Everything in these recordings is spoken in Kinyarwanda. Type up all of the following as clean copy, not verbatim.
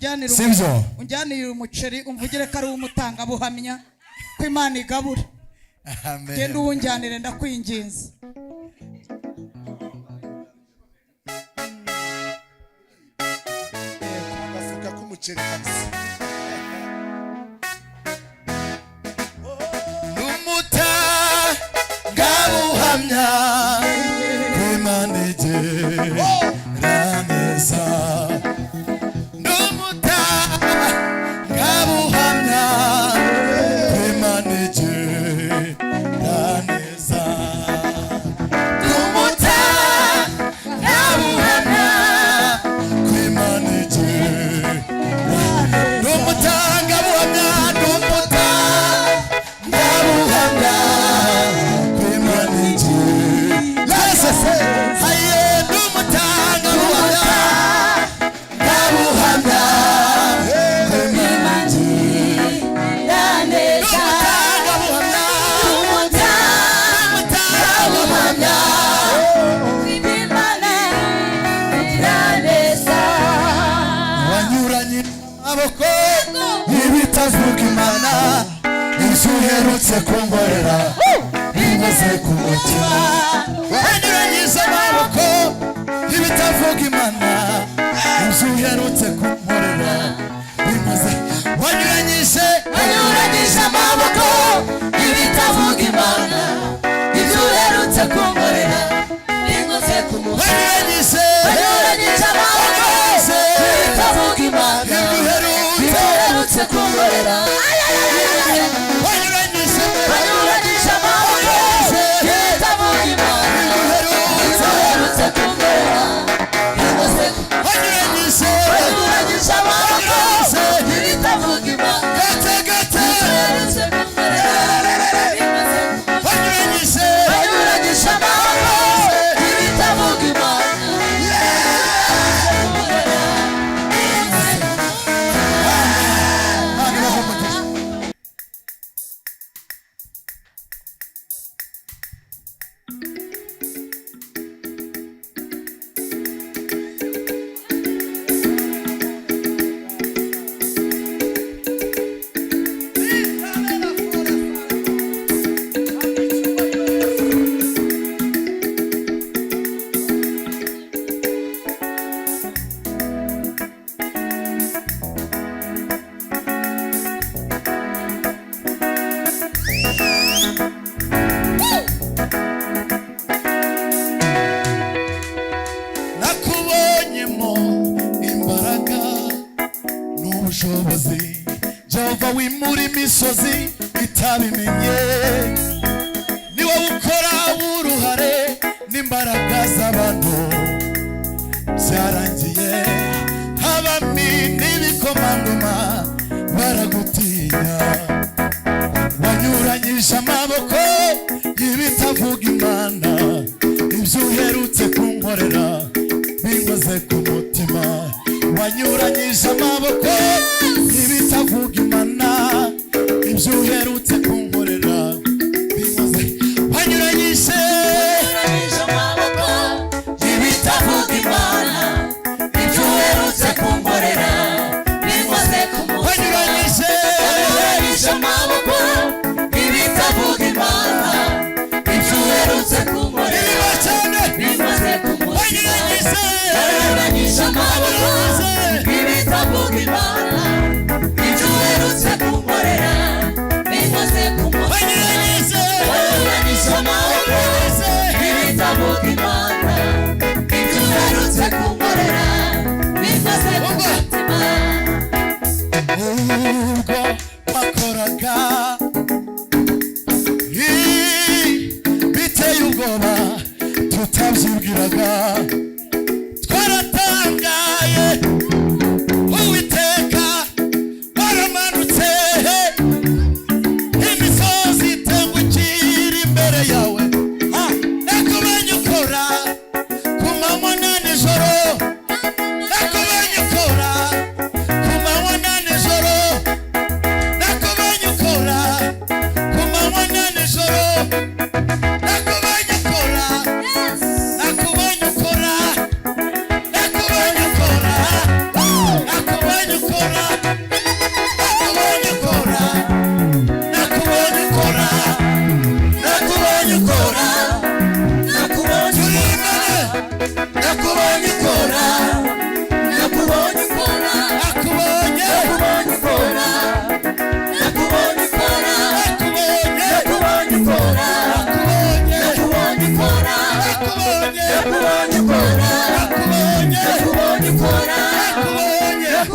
sibyo unjyanire umuceri umvugire ko ari umutanga buhamya ko Imana igabura. Amen. Genda uwunjyanire ndakwinginze. Agafuka k'umuceri kabisa. N'umutanga buhamya ko Imana igera neza. Uherutse kungorera bimaze kumutima wanyuranyije amaboko ibitavuga Imana inzu uherutse kungorera bimaze wanyuranyije amaboko ibitavuga Imana inzu uherutse kungorera bimaze kumutima wanyuranyije amaboko ibitavuga Imana inzu uherutse kungorera Jehova wimura imisozi itabimenye ni wowe ukora uruhare n'imbaraga z'abantu byarangiye abami n'ibikomangoma baragutinya wanyuranyije amaboko y'ibitavuga Imana ibyo uherutse kunkorera binkoze ku mutima wanyuranyije amaboko ibitavuga Imana ibyo uherutse kunkorera bimaze wanyuranyije amaboko ibitavuga Imana ibyo uherutse kunkorera bimaze wanyuranyije amaboko ibitavuga Imana ibyo uherutse kunkorera bimaze wanyuranyije amaboko ibitavuga Imana ibyo uherutse kunkorera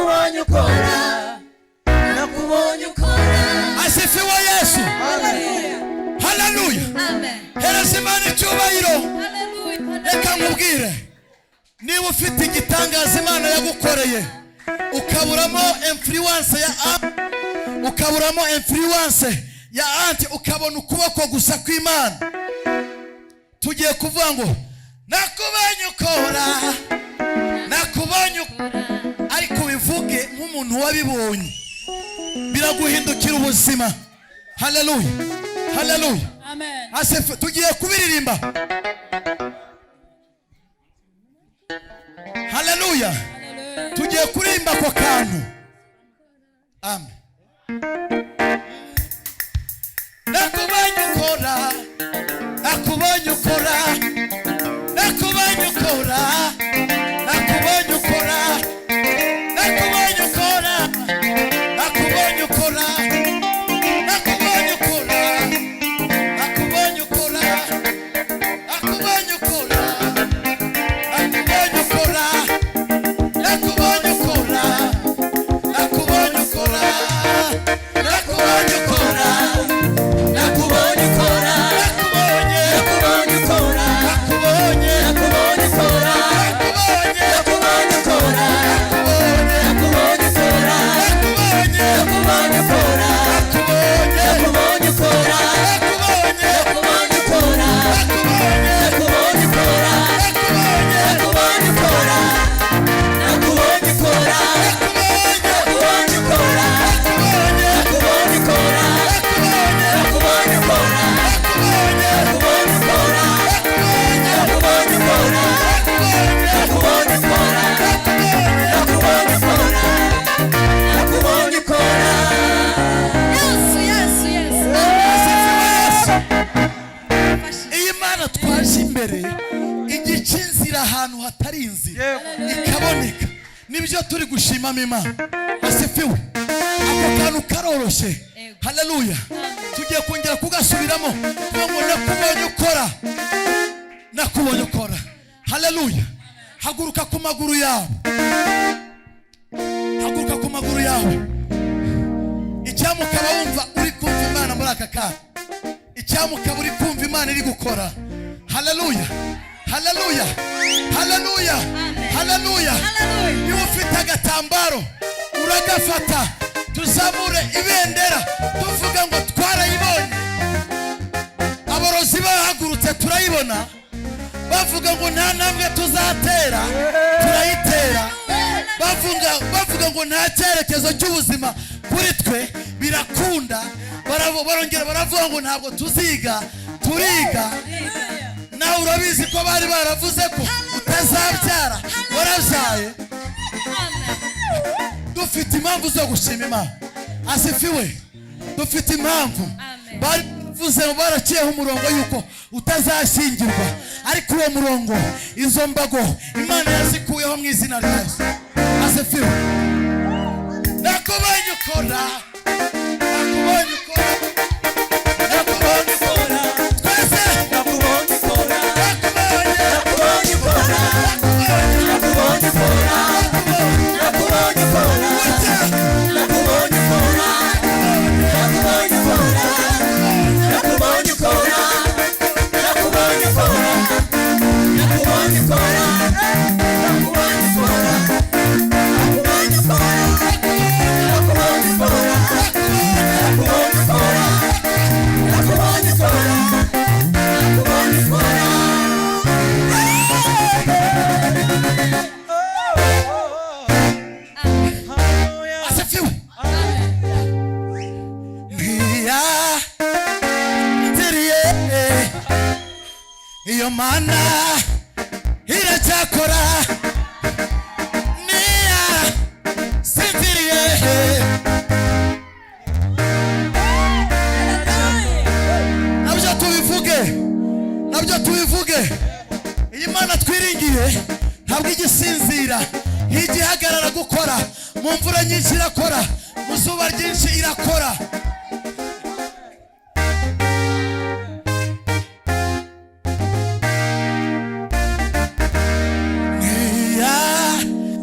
nakubonye ukora, nakubonye ukora. Asifiwe Yesu. Haleluya. Hereza Imana icyubahiro. Reka nkubwire, niba ufite igitangaza Imana yagukoreye ukaburamo influence ya ukaburamo influence ya anti, ukabona ukuboko gusa kw'Imana, tugiye kuvuga ngo nakubonye ukora, nakubonye ukora, ariko bivuge nk'umuntu wabibonye, biraguhindukira ubuzima. Haleluya, haleluya, amen. Asifiwe. Tugiye kubiririmba. Haleluya. Tugiye kuririmba kwa kantu. Amen. Nakubonye ukora, nakubonye ukora, nakubonye ukora, nakubonye ukora, nakubonye ukora, nakubonye ukora, nakubonye ukora, nakubonye ukora, nakubonye ukora, nakubonye ukora, nakubonye ukora, nakubonye ukora, nakubonye ukora, nakubonye ukora, nakubonye, nakubonye ukora, nakubonye, nakubonye ukora, nakubonye, nakubonye ukora, nakubonye, nakubonye ukora, nakubonye, nakubonye ukora, nakubonye, nakubonye ukora, nakubonye, nakubonye ukora, nakubonye, nakubonye ukora, nakubonye, nakubonye ukora, nakubonye ukora, nakubonye ukora, nakubonye, nakubonye ukora, nakubonye, nakubonye ukora, nakubonye, nakubonye ukora, nakubonye, nakubonye ukora, nakubonye ukora, nakubonye ukora, nakubonye ukora. Iyi Mana twaje imbere igice inzira ahantu hatari inzira ikaboneka, nibyo turi gushimamo Imana. Asifiwe. Ako kantu karoroshye. Haleluya. Tugiye kongera kugasubiramo ngo nakubonye ukora, nakubonye ukora. Haleluya. Haguruka ku maguru yawe, haguruka ku maguru yawe. Icyamu ukaba wumva uri kumva Imana muri aka kanya, icyamu ukaba uri kumva Imana iri gukora. Haleluya, haleluya, haleluya, haleluya. Niba ufite agatambaro uragafata, tuzamure ibendera tuvuga ngo twarayibonye. Aborozi bahagurutse turayibona, bavuga ngo nta ntambwe tuzatera, turayitera. Bavuga ngo nta cyerekezo cy'ubuzima kuri twe, birakunda. Barongera baravuga ngo ntabwo tuziga, turiga. Nawe urabizi ko bari baravuze ko utazabyara, warabyaye. Dufite impamvu zo gushima Imana. Asifiwe. Dufite impamvu. Baravuze, baraciyeho umurongo yuko utazashyingirwa, ariko uwo murongo, izo mbago Imana yazikuyeho mu izina rya Yesu. Asifiwe. Nakubonye ukora, nakubonye ukora, nakubonye ukora, twese nakubonye ukora, nakubonye, nakubonye ukora, nakubonye, nakubonye ukora, nakubonye ukora, nakubonye ukora, nakubonye ukora, nakubonye ukora, nakubonye ukora, nakubonye ukora, nakubonye ukora. Iyo Mana iracyakora, niya sinziriye. Nabyo tubivuge. Iyi Mana twiringiye ntabwo igisinzira, ntigihagarara gukora. Mu mvura nyinshi irakora, mu zuba ryinshi irakora.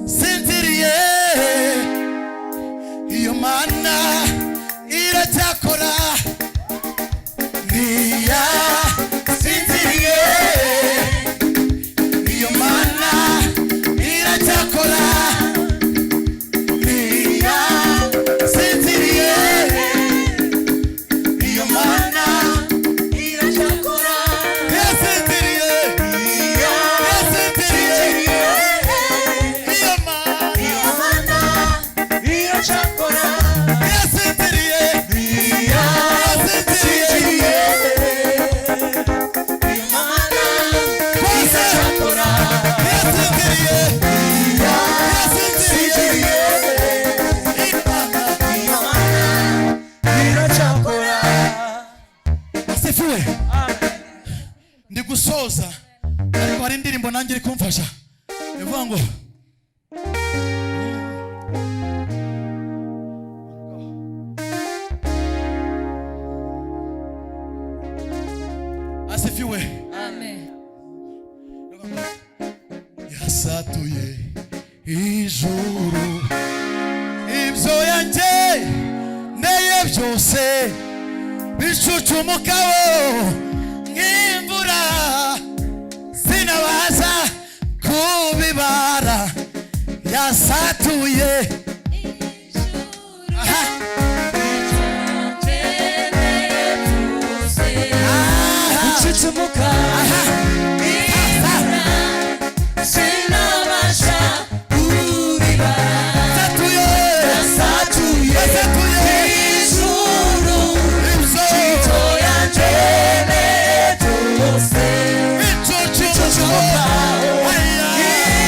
Sinziriye yasinziriye yasinziriye Imana iracyakora yasinziriye yasinziriye Imana iracyakora. asifiwe. Ndi gusoza ariko hari indirimbo nanjye iri kumfasha ivuga ngo asifiwe. Amen. Yasatuye ijuru ibyo yanjye neye byose bicucumukaho nk'imvura sinabasha kubibara. Yasatuye aha Bicucumuka aha sinabasha kubibara. yasatuye Yasatuye yasatuye ijuru ibyo icyo yanjyeneye byose bicucumukaho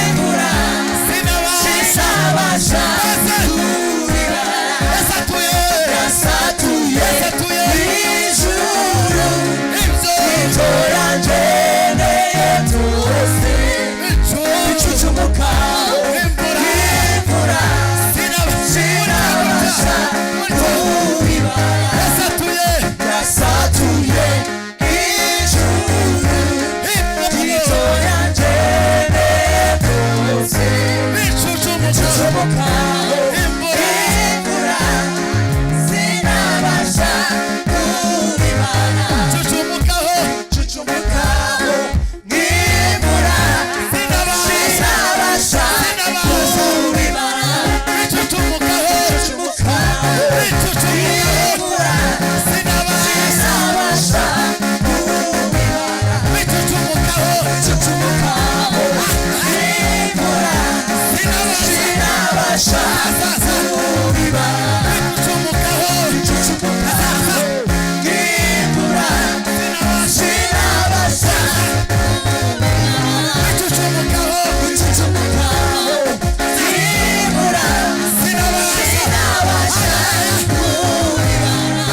imvura sinabasha sinabasha kubibara. yasatuye Yasatuye yasatuye ijuru ibyo icyo yanjyeneye byose bicucumuka imvura sinabasha kubibara. Yasatuye ijuru icyo yanjyeneye byose bicucumuka imvura sinabasha kubibara. Cucumukaho nk'imvura sinabasha kubibara. Cucumukaho nk'imvura sinabasha kubibara. Cucumukaho nk'imvura sinabasha kubibara.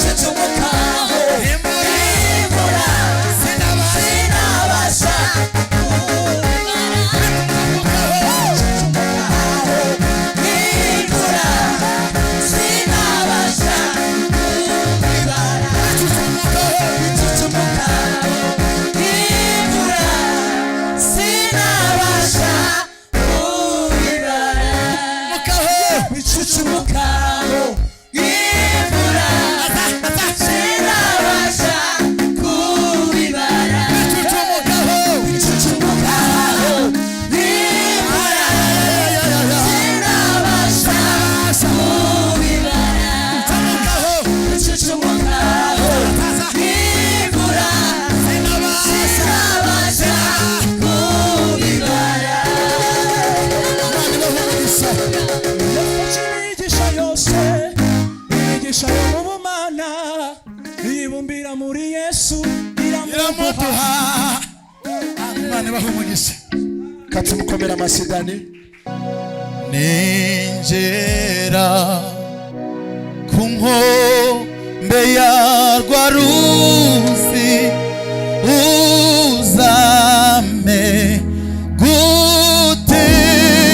Bicucumukaho imvura sinabasha kubibara. Bicucumukaho imvura sinabasha kubibara. Bicucumukaho imvura sinabasha kubibara. Imigisha yose imigisha yo mu bumana ibumbira muri Yesu iramuduha. Imana ibahe umugisha. katumukomera amasidani ninjera ku nkombe ya rwa ruzi uzame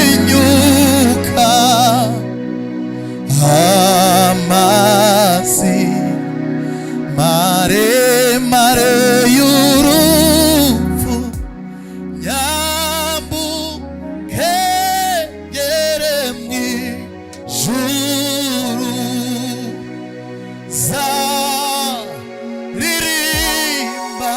gutinyuka amazi maremare y'urupfu nyambuke ngere mu ijuru zaririmba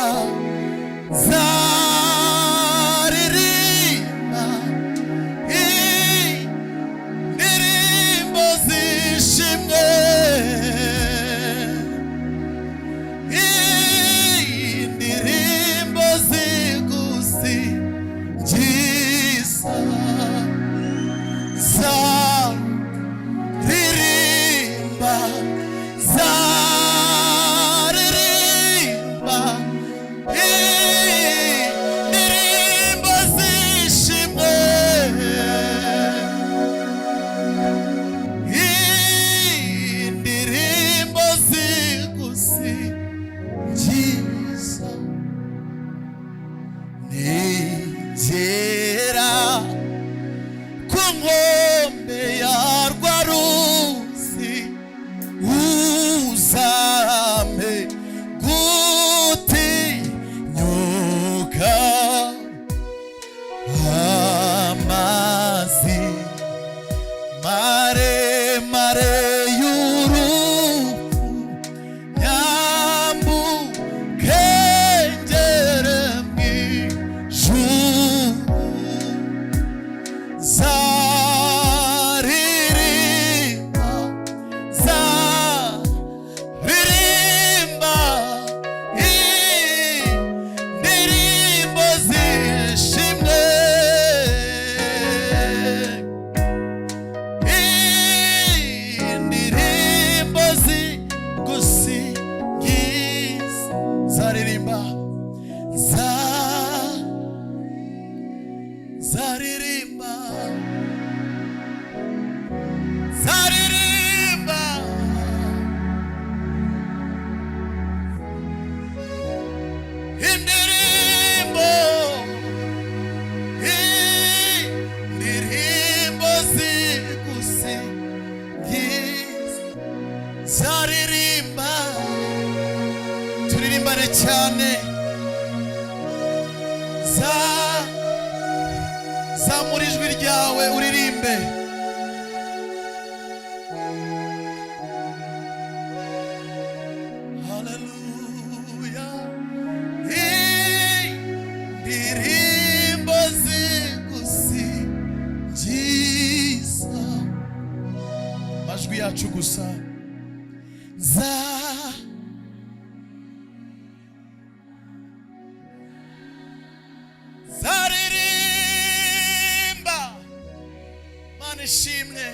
maremare y'urupfu nyambuke ngere mu ijuru zaririmba indirimbo zishimwe indirimbo zigusingiza zaririmba zaririmba zaririmba indirimbo zigusingiza zaririmba turirimbane cyane zamura ijwi ryawe uririmbe haleluya indirimbo zigusingiza amajwi yacu gusa zaririmba Mana ishimwe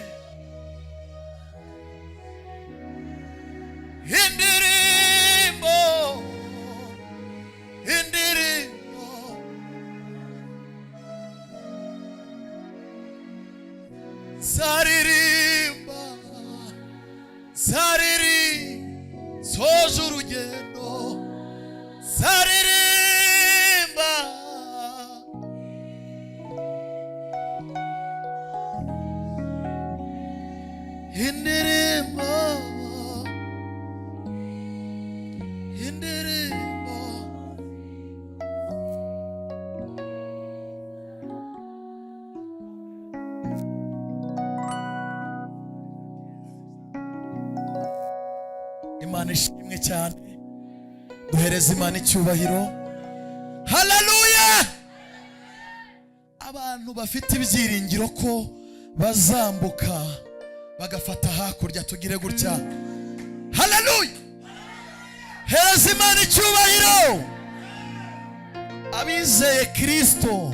indirimbo zaririmba soje urugendo zaririmba indirimbo Imana ishimwe cyane duhereza Imana icyubahiro haleluya abantu bafite ibyiringiro ko bazambuka bagafata hakurya tugire gutya haleluya hereza Imana icyubahiro abizeye Kristo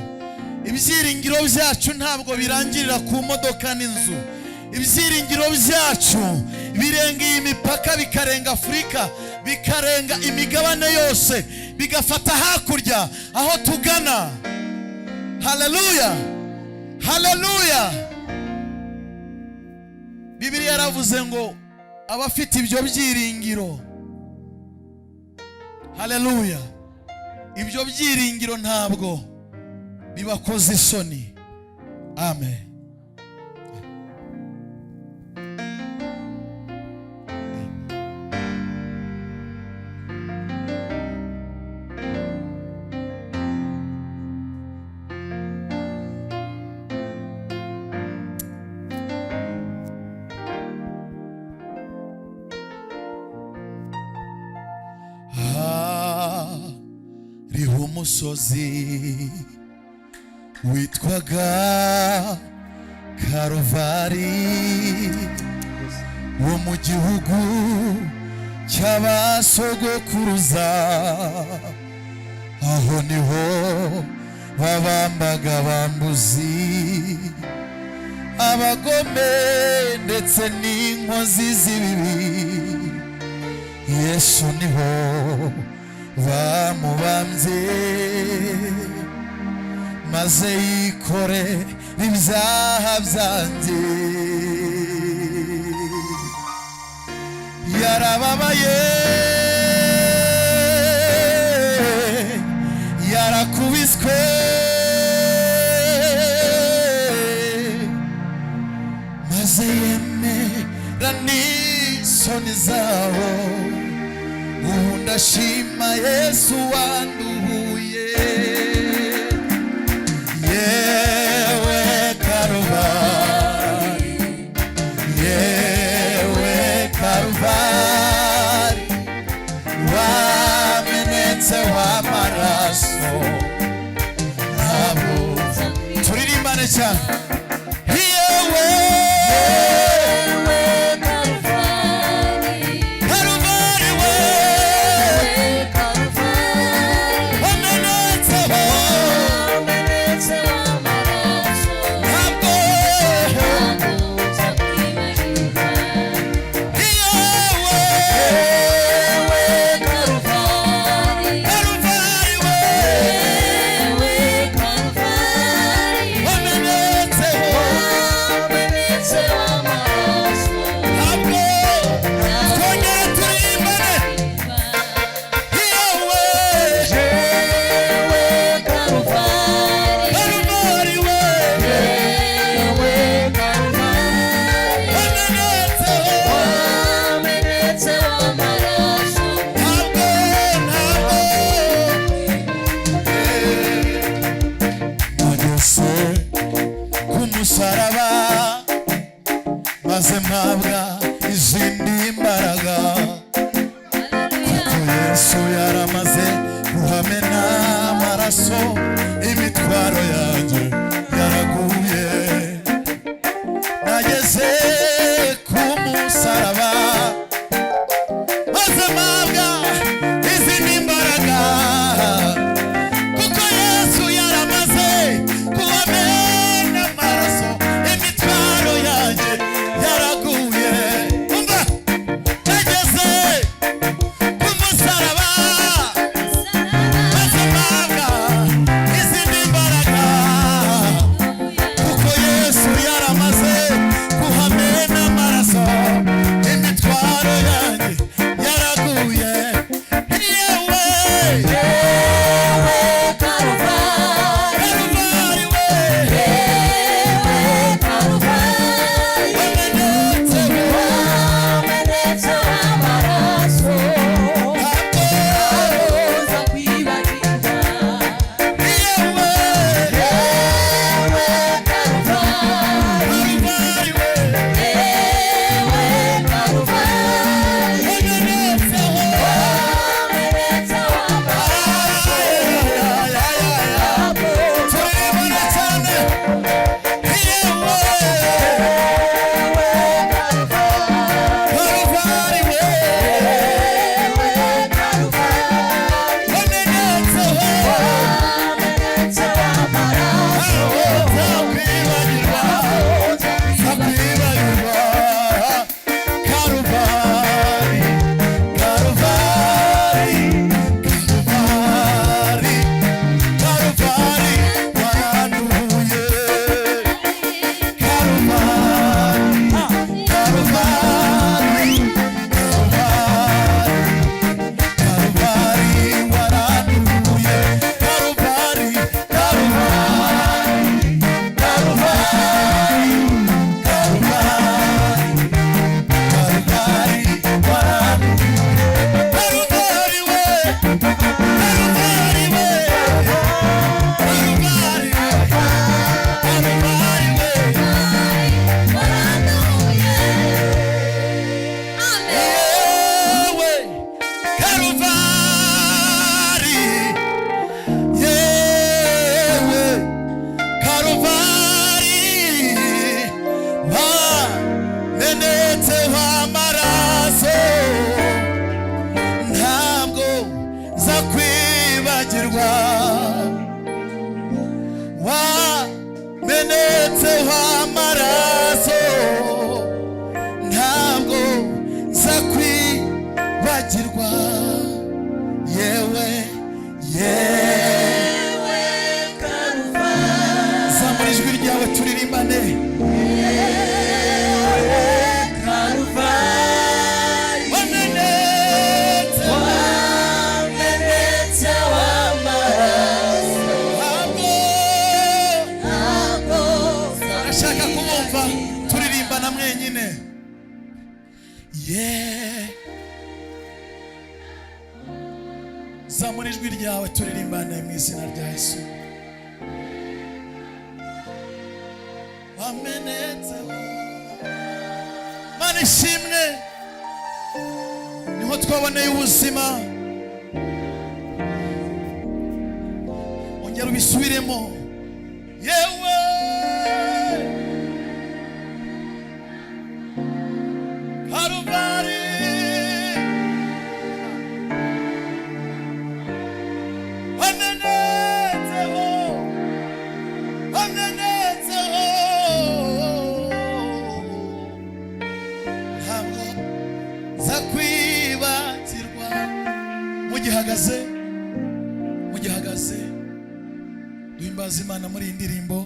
ibyiringiro byacu ntabwo birangirira ku modoka n'inzu ibyiringiro byacu birenga iyi mipaka bikarenga Afurika bikarenga imigabane yose bigafata hakurya aho tugana haleluya haleluya Bibiliya yaravuze ngo abafite ibyo byiringiro haleluya ibyo byiringiro ntabwo bibakoze isoni amen riho umusozi witwaga Karuvari wo mu gihugu cy'abasogokuruza aho niho babambaga abambuzi abagome ndetse n'inkozi z'ibibi Yesu niho bamubambye maze yikore ibyaha byanjye yarababaye yarakubiswe maze yemera n'isoni zawo ubu ndashima Yesu wanduhuye yewe Karuvari yewe Karuvali wamenetse w'amaraso turirimbane cyane yewe Karuvali we wamenetse kumusaraba maze mpabwa izindi mbaraga kuko Yesu yaramaze kuhamena amaraso imitwaro yanjye yaraguye nageze kumusaraba maze mpabwa izindi mbaraga kuko Yesu yaramaze kuhamena amaraso imitwaro yanjye yaraguye umva nageze kumusaraba maze mpabwa izindi mbaraga kuko Yesu yaramaze kuhamena amaraso imitwaro yanjye yaraguye yewe Karuvali we wamenetse kwibagirwa wamenetseho amaraso ntabwo nza kwibagirwa yewe Karuvali zamura ijwi ryawe turirimbane turirimbana mwenyine zamura ijwi ryawe turirimbane mu izina rya Yesu wamenetseho Imana ishimwe. Niho twaboneye ubuzima. Ongera ubisubiremo. Yewe Kalvari ntabwo zakwibagirwa. Mugihagaze duhimbaza Imana muri iyi ndirimbo.